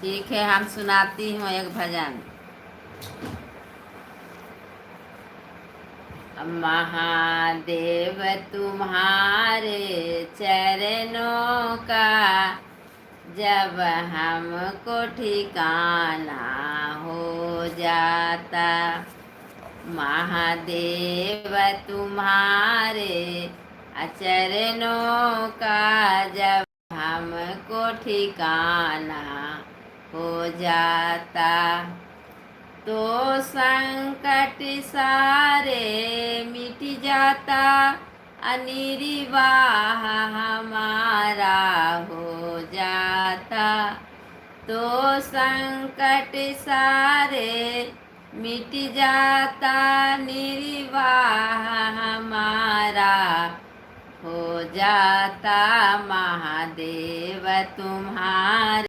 ठीक है, हम सुनाती हूँ एक भजन। महादेव तुम्हारे चरणों का जब हमको ठिकाना हो जाता, महादेव तुम्हारे चरणों का जब हमको ठिकाना हो जाता, तो संकट सारे मिट जाता, अनिर्वाह हमारा हो जाता, तो संकट सारे मिट जाता, निर्वाह हमारा हो जाता, महादेव तुम्हारे